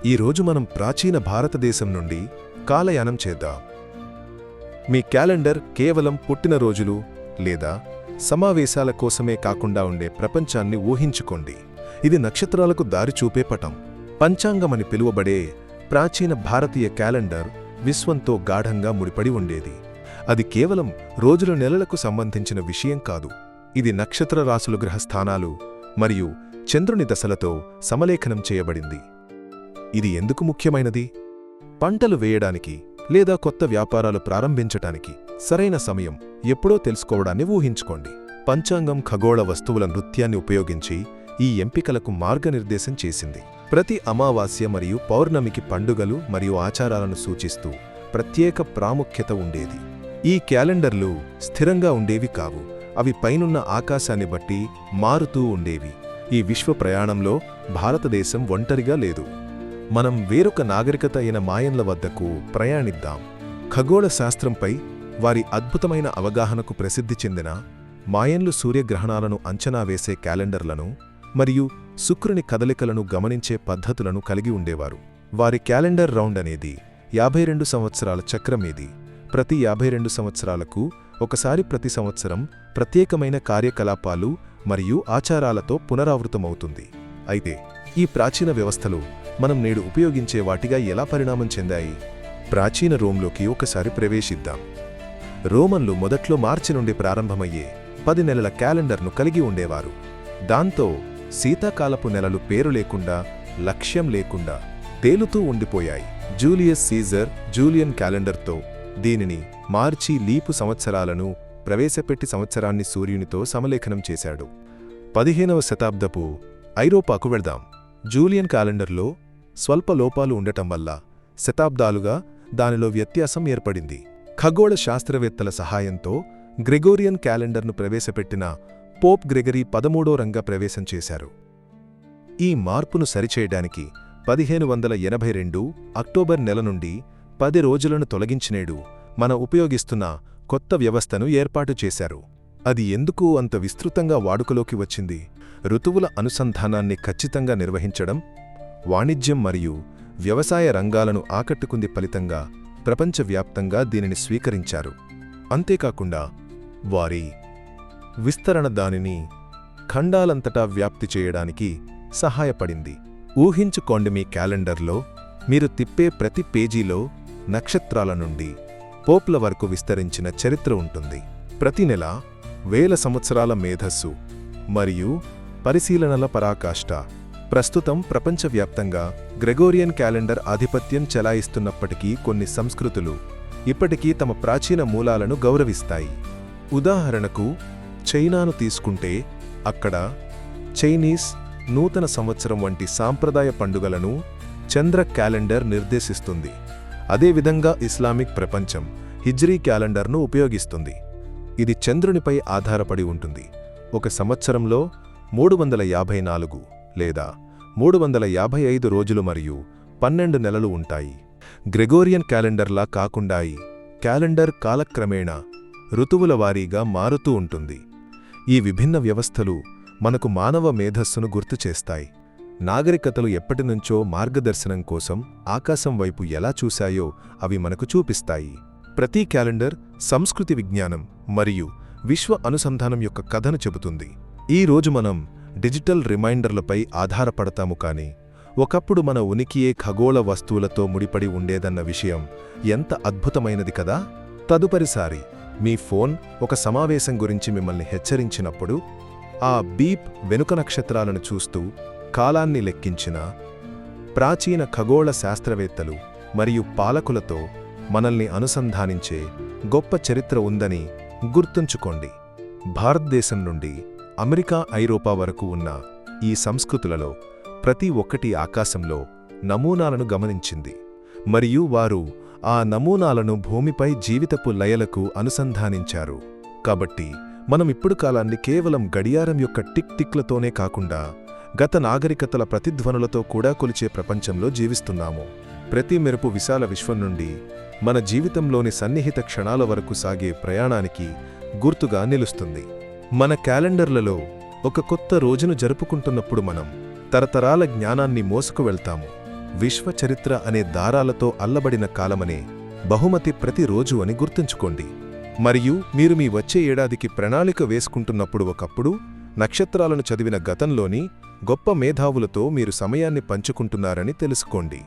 ఈరోజు మనం ప్రాచీన భారతదేశం నుండి కాలయానం చేద్దాం. మీ క్యాలెండర్ కేవలం పుట్టినరోజులు లేదా సమావేశాల కోసమే కాకుండా ఉండే ప్రపంచాన్ని ఊహించుకోండి. ఇది నక్షత్రాలకు దారి చూపే పటం. పంచాంగమని పిలువబడే ప్రాచీన భారతీయ క్యాలెండర్ విశ్వంతో గాఢంగా ముడిపడి ఉండేది. అది కేవలం రోజుల నెలలకు సంబంధించిన విషయం కాదు. ఇది నక్షత్ర రాశుల గ్రహస్థానాలు మరియు చంద్రుని దశలతో సమలేఖనం చేయబడింది. ఇది ఎందుకు ముఖ్యమైనది? పంటలు వేయడానికి లేదా కొత్త వ్యాపారాలు ప్రారంభించటానికి సరైన సమయం ఎప్పుడో తెలుసుకోవడాన్ని ఊహించుకోండి. పంచాంగం ఖగోళ వస్తువుల నృత్యాన్ని ఉపయోగించి ఈ ఎంపికలకు మార్గనిర్దేశం చేసింది. ప్రతి అమావాస్య మరియు పౌర్ణమికి పండుగలు మరియు ఆచారాలను సూచిస్తూ ప్రత్యేక ప్రాముఖ్యత ఉండేది. ఈ క్యాలెండర్లు స్థిరంగా ఉండేవి కావు. అవి పైనున్న ఆకాశాన్ని బట్టి మారుతూ ఉండేవి. ఈ విశ్వ ప్రయాణంలో భారతదేశం ఒంటరిగా లేదు. మనం వేరొక నాగరికత అయిన మాయన్ల వద్దకు ప్రయాణిద్దాం. ఖగోళ శాస్త్రంపై వారి అద్భుతమైన అవగాహనకు ప్రసిద్ధి చెందిన మాయన్లు సూర్యగ్రహణాలను అంచనా వేసే క్యాలెండర్లను మరియు శుక్రుని కదలికలను గమనించే పద్ధతులను కలిగి ఉండేవారు. వారి క్యాలెండర్ రౌండ్ అనేది 52 సంవత్సరాల చక్రమేది. ప్రతి 52 సంవత్సరాలకు ఒకసారి ప్రతి సంవత్సరం ప్రత్యేకమైన కార్యకలాపాలు మరియు ఆచారాలతో పునరావృతమవుతుంది. అయితే ఈ ప్రాచీన వ్యవస్థలు మనం నేడు ఉపయోగించే వాటిగా ఎలా పరిణామం చెందాయి? ప్రాచీన రోమ్లోకి ఒకసారి ప్రవేశిద్దాం. రోమన్లు మొదట్లో మార్చి నుండి ప్రారంభమయ్యే 10 నెలల క్యాలెండర్ను కలిగి ఉండేవారు. దాంతో శీతాకాలపు నెలలు పేరు లేకుండా, లక్ష్యం లేకుండా తేలుతూ ఉండిపోయాయి. జూలియస్ సీజర్ జూలియన్ క్యాలెండర్తో దీనిని మార్చి లీపు సంవత్సరాలను ప్రవేశపెట్టి సంవత్సరాన్ని సూర్యునితో సమలేఖనం చేశాడు. 15వ శతాబ్దపు ఐరోపాకు వెళ్దాం. జూలియన్ క్యాలెండర్లో స్వల్ప లోపాలు ఉండటం వల్ల శతాబ్దాలుగా దానిలో వ్యత్యాసం ఏర్పడింది. ఖగోళ శాస్త్రవేత్తల సహాయంతో గ్రెగోరియన్ క్యాలెండర్ను ప్రవేశపెట్టిన పోప్ గ్రెగరీ 13వ రంగా ప్రవేశం చేశారు. ఈ మార్పును సరిచేయడానికి 1582 అక్టోబర్ నెల నుండి 10 రోజులను తొలగించినేడు మనం ఉపయోగిస్తున్న కొత్త వ్యవస్థను ఏర్పాటు చేశారు. అది ఎందుకు అంత విస్తృతంగా వాడుకలోకి వచ్చింది? ఋతువుల అనుసంధానాన్ని ఖచ్చితంగా నిర్వహించడం, వాణిజ్యం మరియు వ్యవసాయ రంగాలను ఆకట్టుకుంది. ఫలితంగా ప్రపంచవ్యాప్తంగా దీనిని స్వీకరించారు. అంతేకాకుండా వారి విస్తరణ దానిని ఖండాలంతటా వ్యాప్తి చేయడానికి సహాయపడింది. ఊహించుకోండి, మీ క్యాలెండర్లో మీరు తిప్పే ప్రతి పేజీలో నక్షత్రాల నుండి పోప్ల వరకు విస్తరించిన చరిత్ర ఉంటుంది. ప్రతి నెల వేల సంవత్సరాల మేధస్సు మరియు పరిశీలనల పరాకాష్ఠ. ప్రస్తుతం ప్రపంచవ్యాప్తంగా గ్రెగోరియన్ క్యాలెండర్ ఆధిపత్యం చెలాయిస్తున్నప్పటికీ కొన్ని సంస్కృతులు ఇప్పటికీ తమ ప్రాచీన మూలాలను గౌరవిస్తాయి. ఉదాహరణకు చైనాను తీసుకుంటే అక్కడ చైనీస్ నూతన సంవత్సరం వంటి సాంప్రదాయ పండుగలను చంద్ర క్యాలెండర్ నిర్దేశిస్తుంది. అదేవిధంగా ఇస్లామిక్ ప్రపంచం హిజ్రీ క్యాలెండర్ను ఉపయోగిస్తుంది. ఇది చంద్రునిపై ఆధారపడి ఉంటుంది. ఒక సంవత్సరంలో 354 లేదా 355 రోజులు మరియు 12 నెలలు ఉంటాయి. గ్రెగోరియన్ క్యాలెండర్లా కాకుండా ఈ క్యాలెండర్ కాలక్రమేణా ఋతువుల వారీగా మారుతూ ఉంటుంది. ఈ విభిన్న వ్యవస్థలు మనకు మానవ మేధస్సును గుర్తుచేస్తాయి. నాగరికతలు ఎప్పటినుంచో మార్గదర్శనం కోసం ఆకాశం వైపు ఎలా చూశాయో అవి మనకు చూపిస్తాయి. ప్రతి క్యాలెండర్ సంస్కృతి, విజ్ఞానం మరియు విశ్వ అనుసంధానం యొక్క కథను చెబుతుంది. ఈ రోజు మనం డిజిటల్ రిమైండర్లపై ఆధారపడతాము, కానీ ఒకప్పుడు మన ఉనికియే ఖగోళ వస్తువులతో ముడిపడి ఉండేదన్న విషయం ఎంత అద్భుతమైనది కదా! తదుపరిసారి మీ ఫోన్ ఒక సమావేశం గురించి మిమ్మల్ని హెచ్చరించినప్పుడు ఆ బీప్ వెనుక నక్షత్రాలను చూస్తూ కాలాన్ని లెక్కించిన ప్రాచీన ఖగోళ శాస్త్రవేత్తలు మరియు పాలకులతో మనల్ని అనుసంధానించే గొప్ప చరిత్ర ఉందని గుర్తుంచుకోండి. భారతదేశం నుండి అమెరికా, ఐరోపా వరకు ఉన్న ఈ సంస్కృతులలో ప్రతి ఒక్కటి ఆకాశంలో నమూనాలను గమనించింది మరియు వారు ఆ నమూనాలను భూమిపై జీవితపు లయలకు అనుసంధానించారు. కాబట్టి మనం ఇప్పుడు కాలాన్ని కేవలం గడియారం యొక్క టిక్ టిక్లతోనే కాకుండా గత నాగరికతల ప్రతిధ్వనులతో కూడా కొలిచే ప్రపంచంలో జీవిస్తున్నాము. ప్రతి మెరుపు విశాల విశ్వం నుండి మన జీవితంలోని సన్నిహిత క్షణాల వరకు సాగే ప్రయాణానికి గుర్తుగా నిలుస్తుంది. మన క్యాలెండర్లలో ఒక కొత్త రోజును జరుపుకుంటున్నప్పుడు మనం తరతరాల జ్ఞానాన్ని మోసుకు వెళ్తాము. విశ్వచరిత్ర అనే దారాలతో అల్లబడిన కాలమనే బహుమతి ప్రతిరోజు అని గుర్తుంచుకోండి. మరియు మీరు మీ వచ్చే ఏడాదికి ప్రణాళిక వేసుకుంటున్నప్పుడు ఒకప్పుడు నక్షత్రాలను చదివిన గతంలోని గొప్ప మేధావులతో మీరు సమయాన్ని పంచుకుంటున్నారని తెలుసుకోండి.